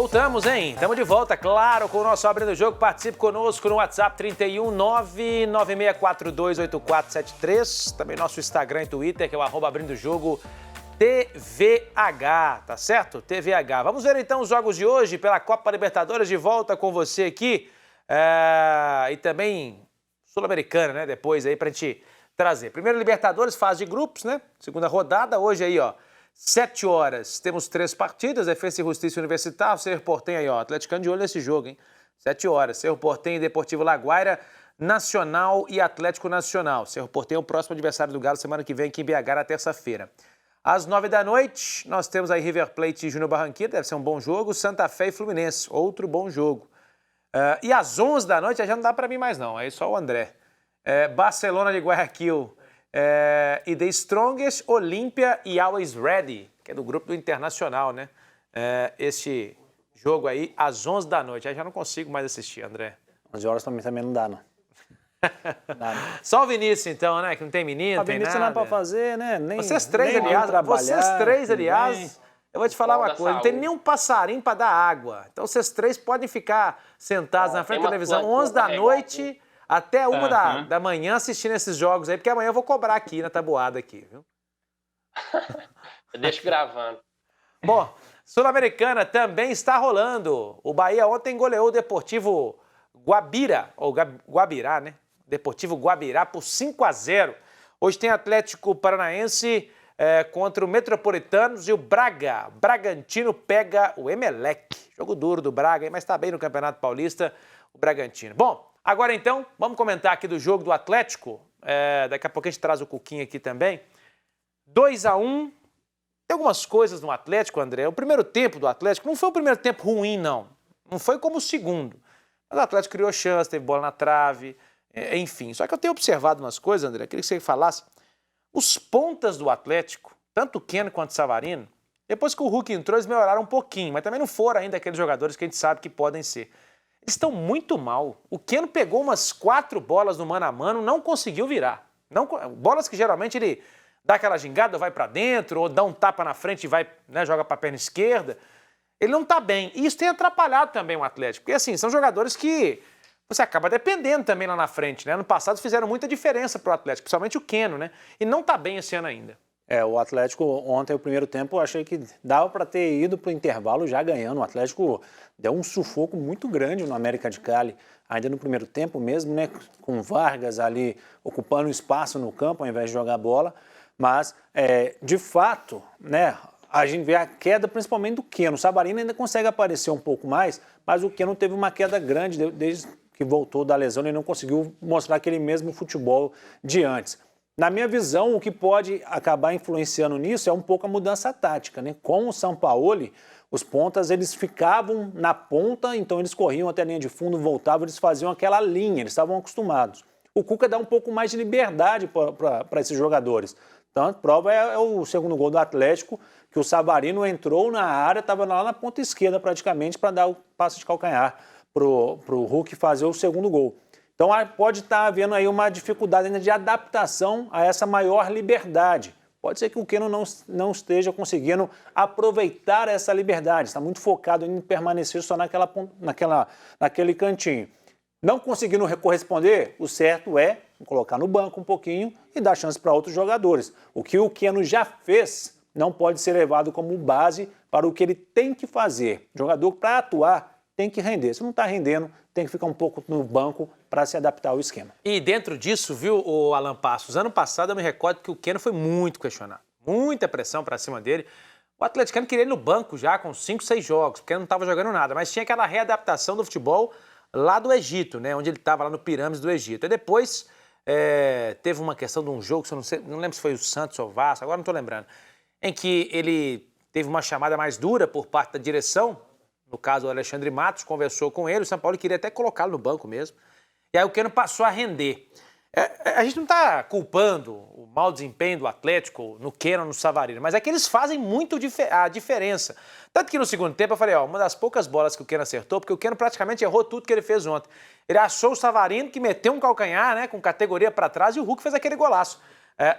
Voltamos, hein? Estamos de volta, claro, com o nosso Abrindo o Jogo. Participe conosco no WhatsApp 31 996428473. Também nosso Instagram e Twitter, que é o @AbrindoJogo TVH, tá certo? TVH. Vamos ver então os jogos de hoje pela Copa Libertadores, de volta com você aqui. E também Sul-Americana, né? Depois aí pra gente trazer. Primeiro Libertadores, fase de grupos, né? Segunda rodada, hoje aí, ó. 7 horas, temos 3 partidas, Defensa e Justiça Universitário, Cerro Porteño aí, ó, atleticano de olho nesse jogo, hein? 7 horas, Cerro Porteño e Deportivo Laguaira, Nacional e Atlético Nacional. Cerro Porteño é o próximo adversário do Galo, semana que vem aqui em BH, na terça-feira. Às 9 da noite, nós temos aí River Plate e Júnior Barranquilla, deve ser um bom jogo, Santa Fé e Fluminense, outro bom jogo. E às 11 da noite, já não dá para mim mais não, aí só o André. Barcelona de Guayaquil e The Strongest, Olímpia e Always Ready, que é do grupo do Internacional, né? Este jogo aí às 11 da noite. Aí já não consigo mais assistir, André. 11 horas também não dá, não. Só o Vinícius, então, né? Que não tem menino, não tem nada. Vinícius não é pra fazer, né? Vocês três, aliás, eu vou te falar uma coisa, não tem nenhum passarinho para dar água. Então vocês três podem ficar sentados na frente da televisão 11 da noite até 1 da manhã assistindo esses jogos aí, porque amanhã eu vou cobrar aqui na tabuada aqui, viu? Eu deixo gravando. Bom, Sul-Americana também está rolando. O Bahia ontem goleou o Deportivo Guabira, ou Guabirá, né? Deportivo Guabirá por 5-0. Hoje tem Atlético Paranaense contra o Metropolitanos e o Bragantino pega o Emelec. Jogo duro do Braga, mas está bem no Campeonato Paulista, o Bragantino. Bom, agora então, vamos comentar aqui do jogo do Atlético. Daqui a pouco a gente traz o Cuquinha aqui também. 2-1. Tem algumas coisas no Atlético, André. O primeiro tempo do Atlético não foi um primeiro tempo ruim, não. Não foi como o segundo. Mas o Atlético criou chance, teve bola na trave, enfim. Só que eu tenho observado umas coisas, André, queria que você falasse. Os pontas do Atlético, tanto o Keno quanto o Savarino, depois que o Hulk entrou, eles melhoraram um pouquinho, mas também não foram ainda aqueles jogadores que a gente sabe que podem ser. Eles estão muito mal. O Keno pegou umas 4 bolas no mano a mano, não conseguiu virar. Bolas que geralmente ele dá aquela gingada, vai para dentro, ou dá um tapa na frente e vai, né, joga para a perna esquerda. Ele não está bem. E isso tem atrapalhado também o Atlético. Porque, assim, são jogadores que você acaba dependendo também lá na frente, né? Ano passado fizeram muita diferença para o Atlético, principalmente o Keno, né? E não está bem esse ano ainda. O Atlético ontem, o primeiro tempo, eu achei que dava para ter ido para o intervalo já ganhando. O Atlético deu um sufoco muito grande no América de Cali, ainda no primeiro tempo mesmo, né? Com Vargas ali ocupando espaço no campo ao invés de jogar bola. Mas, de fato, né, a gente vê a queda principalmente do Keno. O Savarino ainda consegue aparecer um pouco mais, mas o Keno teve uma queda grande desde que voltou da lesão e não conseguiu mostrar aquele mesmo futebol de antes. Na minha visão, o que pode acabar influenciando nisso é um pouco a mudança tática, né? Com o Sampaoli, os pontas eles ficavam na ponta, então eles corriam até a linha de fundo, voltavam, eles faziam aquela linha, eles estavam acostumados. O Cuca dá um pouco mais de liberdade para esses jogadores. Então, a prova é o segundo gol do Atlético, que o Savarino entrou na área, estava lá na ponta esquerda praticamente para dar o passe de calcanhar para o Hulk fazer o segundo gol. Então, pode estar havendo aí uma dificuldade ainda de adaptação a essa maior liberdade. Pode ser que o Keno não esteja conseguindo aproveitar essa liberdade, está muito focado em permanecer só naquele cantinho. Não conseguindo corresponder, o certo é colocar no banco um pouquinho e dar chance para outros jogadores. O que o Keno já fez não pode ser levado como base para o que ele tem que fazer. O jogador, para atuar, tem que render. Se não está rendendo, tem que ficar um pouco no banco para se adaptar ao esquema. E dentro disso, viu, o Alan Passos, ano passado eu me recordo que o Keno foi muito questionado. Muita pressão para cima dele. O atleticano queria ele no banco já com 5, 6 jogos, porque ele não estava jogando nada. Mas tinha aquela readaptação do futebol lá do Egito, né? Onde ele estava lá no Pirâmides do Egito. E depois teve uma questão de um jogo, que eu não lembro se foi o Santos ou o Vasco, agora não estou lembrando, em que ele teve uma chamada mais dura por parte da direção, no caso o Alexandre Matos, conversou com ele, o São Paulo queria até colocá-lo no banco mesmo. E aí o Keno passou a render. A gente não está culpando o mau desempenho do Atlético no Keno, no Savarino, mas é que eles fazem muito a diferença. Tanto que no segundo tempo eu falei, uma das poucas bolas que o Keno acertou, porque o Keno praticamente errou tudo que ele fez ontem. Ele achou o Savarino, que meteu um calcanhar, né, com categoria para trás, e o Hulk fez aquele golaço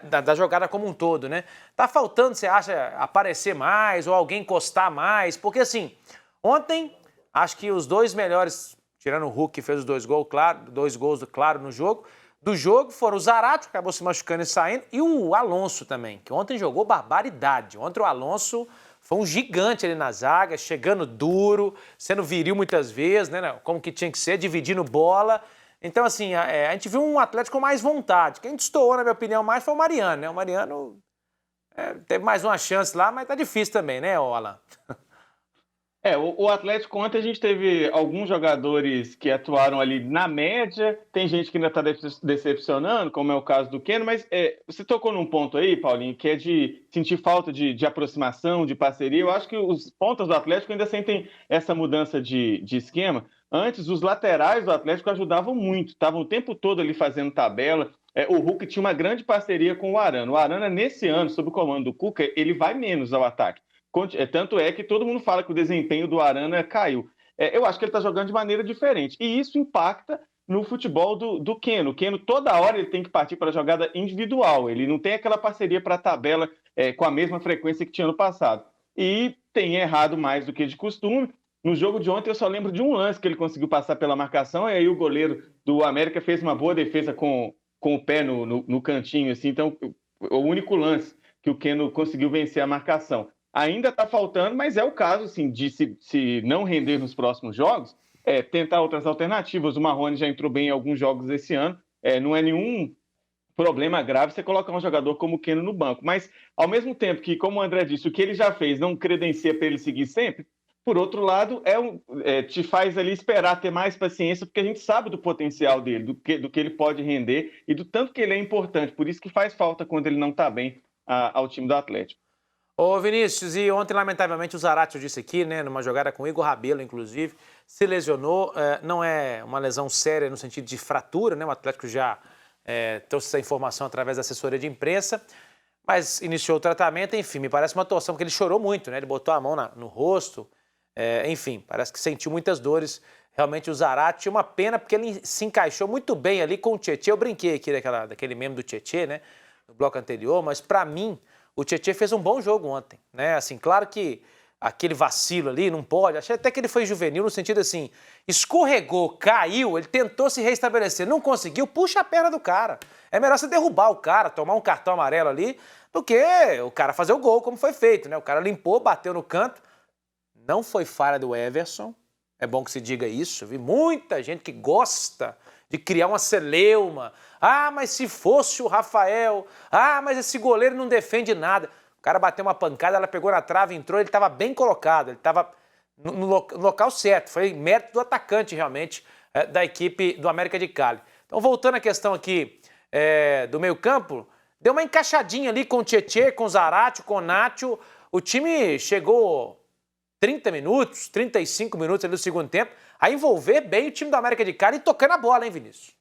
da jogada como um todo, né? Tá faltando, você acha, aparecer mais ou alguém encostar mais? Porque assim, Ontem, acho que os dois melhores, tirando o Hulk, que fez os dois gols, claro, no jogo, do jogo foram o Zarate, que acabou se machucando e saindo, e o Alonso também, que ontem jogou barbaridade. Ontem o Alonso foi um gigante ali na zaga, chegando duro, sendo viril muitas vezes, né, como que tinha que ser, dividindo bola. Então, assim, a gente viu um Atlético com mais vontade. Quem destoou, na minha opinião, mais foi o Mariano, né? O Mariano teve mais uma chance lá, mas tá difícil também, né, Alan? O Atlético ontem a gente teve alguns jogadores que atuaram ali na média, tem gente que ainda está decepcionando, como é o caso do Keno, mas você tocou num ponto aí, Paulinho, que é de sentir falta de aproximação, de parceria. Eu acho que os pontas do Atlético ainda sentem essa mudança de esquema. Antes, os laterais do Atlético ajudavam muito, estavam o tempo todo ali fazendo tabela. O Hulk tinha uma grande parceria com o Arana. O Arana, nesse ano, sob o comando do Cuca, ele vai menos ao ataque. Tanto é que todo mundo fala que o desempenho do Arana caiu. Eu acho que ele está jogando de maneira diferente. E isso impacta no futebol do Keno. O Keno, toda hora, ele tem que partir para a jogada individual. Ele não tem aquela parceria para a tabela com a mesma frequência que tinha no passado. E tem errado mais do que de costume. No jogo de ontem, eu só lembro de um lance que ele conseguiu passar pela marcação, e aí o goleiro do América fez uma boa defesa com o pé no cantinho. Assim. Então, o único lance que o Keno conseguiu vencer a marcação. Ainda está faltando, mas é o caso, assim, de se não render nos próximos jogos, tentar outras alternativas. O Marrone já entrou bem em alguns jogos esse ano. Não é nenhum problema grave você colocar um jogador como o Keno no banco. Mas, ao mesmo tempo que, como o André disse, o que ele já fez não credencia para ele seguir sempre, por outro lado, te faz ali esperar, ter mais paciência, porque a gente sabe do potencial dele, do que ele pode render e do tanto que ele é importante. Por isso que faz falta quando ele não está bem ao time do Atlético. Ô Vinícius, e ontem, lamentavelmente, o Zarate, eu disse aqui, né, numa jogada com o Igor Rabelo, inclusive, se lesionou. Não é uma lesão séria no sentido de fratura, né? O Atlético já trouxe essa informação através da assessoria de imprensa, mas iniciou o tratamento. Enfim, me parece uma atuação, porque ele chorou muito, né? Ele botou a mão no rosto, enfim, parece que sentiu muitas dores. Realmente o Zarate, uma pena, porque ele se encaixou muito bem ali com o Tietê. Eu brinquei aqui daquele meme do Tietê, né, no bloco anterior, mas para mim o Tietê fez um bom jogo ontem, né? Assim, claro que aquele vacilo ali não pode. Achei até que ele foi juvenil no sentido assim, escorregou, caiu, ele tentou se restabelecer, não conseguiu, puxa a perna do cara. É melhor você derrubar o cara, tomar um cartão amarelo ali, do que o cara fazer o gol, como foi feito, né? O cara limpou, bateu no canto. Não foi falha do Everson, é bom que se diga isso. Eu vi muita gente que gosta de criar uma celeuma. Ah, mas se fosse o Rafael. Ah, mas esse goleiro não defende nada. O cara bateu uma pancada, ela pegou na trave, entrou, ele estava bem colocado, ele estava no local certo. Foi mérito do atacante, realmente, da equipe do América de Cali. Então, voltando à questão aqui do meio-campo, deu uma encaixadinha ali com o Tietê, com o Zarate, com o Nacho. O time chegou 30 minutos, 35 minutos ali no segundo tempo, a envolver bem o time do América de Cali e tocando a bola, hein, Vinícius?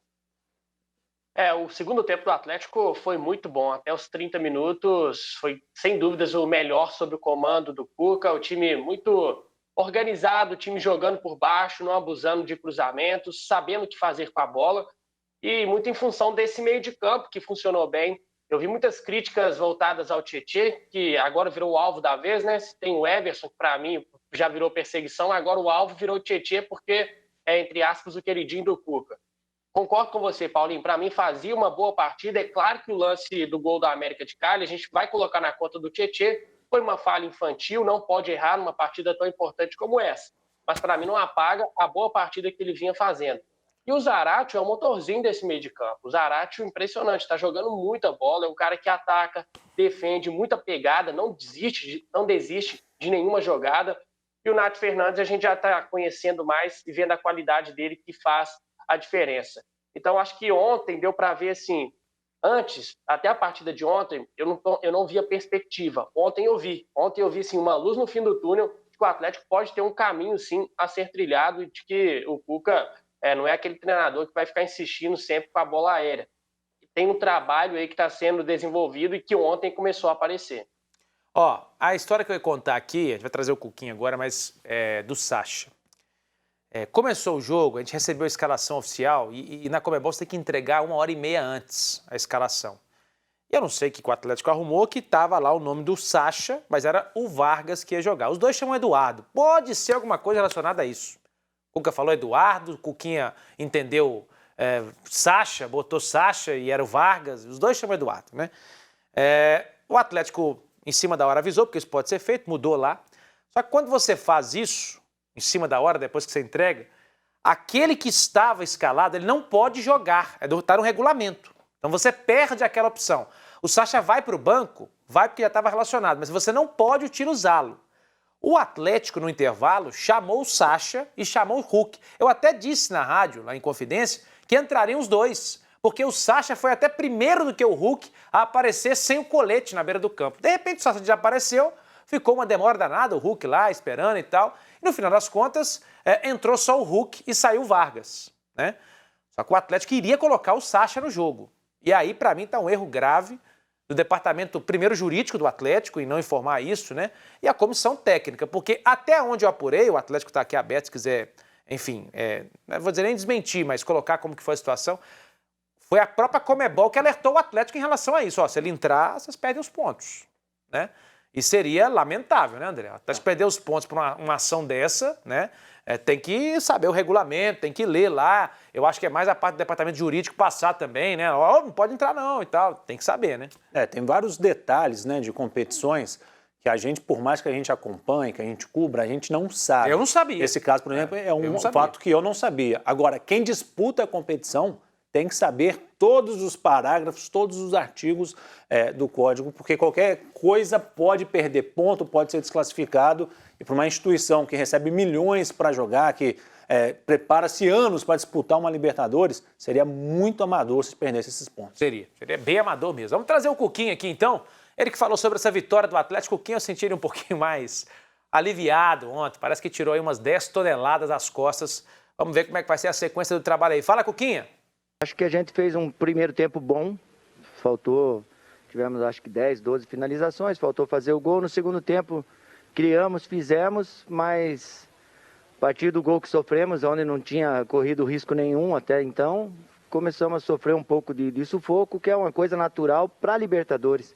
O segundo tempo do Atlético foi muito bom. Até os 30 minutos foi, sem dúvidas, o melhor sob o comando do Cuca. O time muito organizado, o time jogando por baixo, não abusando de cruzamentos, sabendo o que fazer com a bola. E muito em função desse meio de campo que funcionou bem. Eu vi muitas críticas voltadas ao Tietê, que agora virou o alvo da vez, né? Tem o Everson, que para mim já virou perseguição, agora o alvo virou o Tietê porque é, entre aspas, o queridinho do Cuca. Concordo com você, Paulinho. Para mim, fazia uma boa partida. É claro que o lance do gol da América de Cali, a gente vai colocar na conta do Tietê. Foi uma falha infantil, não pode errar numa partida tão importante como essa. Mas, para mim, não apaga a boa partida que ele vinha fazendo. E o Zarate é o motorzinho desse meio de campo. O Zarate é impressionante, está jogando muita bola. É um cara que ataca, defende, muita pegada, não desiste de nenhuma jogada. E o Nath Fernandes a gente já está conhecendo mais e vendo a qualidade dele que faz a diferença. Então, acho que ontem deu para ver, assim, antes, até a partida de ontem, eu não via perspectiva. Ontem eu vi, assim, uma luz no fim do túnel de que o Atlético pode ter um caminho, sim, a ser trilhado e de que o Cuca não é aquele treinador que vai ficar insistindo sempre com a bola aérea. Tem um trabalho aí que está sendo desenvolvido e que ontem começou a aparecer. Ó, a história que eu ia contar aqui, a gente vai trazer o Cuquinha agora, mas do Sacha. Começou o jogo, a gente recebeu a escalação oficial e na Conmebol você tem que entregar 1h30 antes a escalação. E eu não sei o que o Atlético arrumou, que estava lá o nome do Sacha, mas era o Vargas que ia jogar. Os dois chamam Eduardo. Pode ser alguma coisa relacionada a isso. O Cuca falou Eduardo, o Cuquinha entendeu Sacha, botou Sacha e era o Vargas. Os dois chamam Eduardo, né? O Atlético, em cima da hora, avisou, porque isso pode ser feito, mudou lá. Só que quando você faz isso, em cima da hora, depois que você entrega, aquele que estava escalado, ele não pode jogar, está no regulamento. Então você perde aquela opção. O Sacha vai para o banco, vai porque já estava relacionado, mas você não pode utilizá-lo. O Atlético, no intervalo, chamou o Sacha e chamou o Hulk. Eu até disse na rádio, lá em Confidência, que entrariam os dois, porque o Sacha foi até primeiro do que o Hulk a aparecer sem o colete na beira do campo. De repente o Sacha já apareceu, ficou uma demora danada, o Hulk lá esperando e tal. E no final das contas, entrou só o Hulk e saiu o Vargas, né? Só que o Atlético iria colocar o Sacha no jogo. E aí, para mim, está um erro grave do departamento, primeiro jurídico do Atlético, em não informar isso, né? E a comissão técnica, porque até onde eu apurei, o Atlético está aqui aberto, se quiser, enfim, não vou dizer nem desmentir, mas colocar como que foi a situação, foi a própria Conmebol que alertou o Atlético em relação a isso. Ó, se ele entrar, vocês perdem os pontos, né? E seria lamentável, né, André? O Atlético perder os pontos por uma ação dessa, né? Tem que saber o regulamento, tem que ler lá. Eu acho que é mais a parte do departamento jurídico passar também, né? Ó, não pode entrar não e tal. Tem que saber, né? Tem vários detalhes, né, de competições que a gente, por mais que a gente acompanhe, que a gente cubra, a gente não sabe. Eu não sabia. Esse caso, por exemplo, é um fato que eu não sabia. Agora, quem disputa a competição tem que saber todos os parágrafos, todos os artigos do código, porque qualquer coisa pode perder ponto, pode ser desclassificado. E para uma instituição que recebe milhões para jogar, que prepara-se anos para disputar uma Libertadores, seria muito amador se perdesse esses pontos. Seria bem amador mesmo. Vamos trazer o Cuquinha aqui então. Ele que falou sobre essa vitória do Atlético. O Cuquinha eu senti ele um pouquinho mais aliviado ontem. Parece que tirou aí umas 10 toneladas das costas. Vamos ver como é que vai ser a sequência do trabalho aí. Fala, Cuquinha. Acho que a gente fez um primeiro tempo bom. Tivemos acho que 10, 12 finalizações. Faltou fazer o gol. No segundo tempo criamos, fizemos, mas a partir do gol que sofremos, onde não tinha corrido risco nenhum até então, começamos a sofrer um pouco de sufoco, que é uma coisa natural para a Libertadores.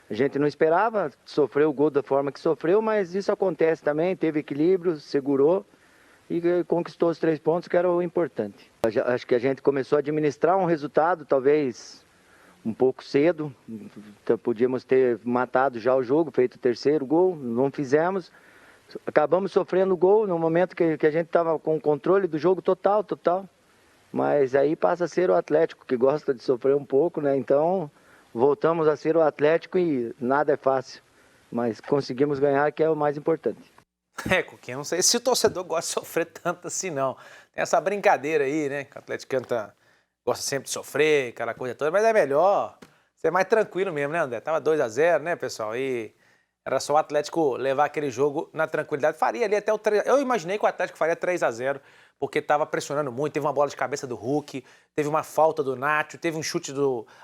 A gente não esperava sofrer o gol da forma que sofreu, mas isso acontece também, teve equilíbrio, segurou e conquistou os 3 pontos, que era o importante. Acho que a gente começou a administrar um resultado, talvez um pouco cedo, então, podíamos ter matado já o jogo, feito o terceiro gol, não fizemos. Acabamos sofrendo gol no momento que a gente estava com o controle do jogo total. Mas aí passa a ser o Atlético, que gosta de sofrer um pouco, né? Então voltamos a ser o Atlético e nada é fácil. Mas conseguimos ganhar, que é o mais importante. Cuquinha, não sei se o torcedor gosta de sofrer tanto assim, não. Tem essa brincadeira aí, né? Que o Atlético gosta sempre de sofrer, aquela coisa toda, mas é melhor ser mais tranquilo mesmo, né, André? Tava 2-0, né, pessoal? E era só o Atlético levar aquele jogo na tranquilidade. Faria ali até o 3. Eu imaginei que o Atlético faria 3-0, porque estava pressionando muito. Teve uma bola de cabeça do Hulk, teve uma falta do Nacho, teve um chute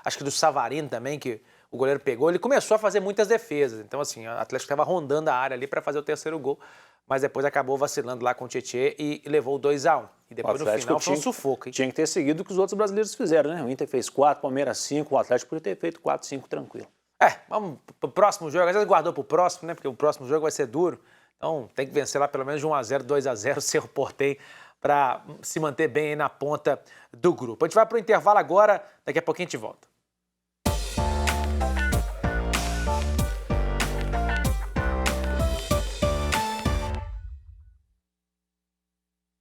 acho que do Savarino também, que o goleiro pegou. Ele começou a fazer muitas defesas. Então, assim, o Atlético estava rondando a área ali para fazer o terceiro gol, mas depois acabou vacilando lá com o Tietê e levou o 2-1. E depois no final foi um sufoco, hein? Tinha que ter seguido o que os outros brasileiros fizeram, né? O Inter fez 4, Palmeiras 5, o Atlético podia ter feito 4, 5 tranquilo. Vamos pro próximo jogo. Às vezes guardou pro próximo, né? Porque o próximo jogo vai ser duro. Então tem que vencer lá pelo menos de 1-0, 2-0, Cerro Porteño, para se manter bem aí na ponta do grupo. A gente vai pro intervalo agora, daqui a pouquinho a gente volta.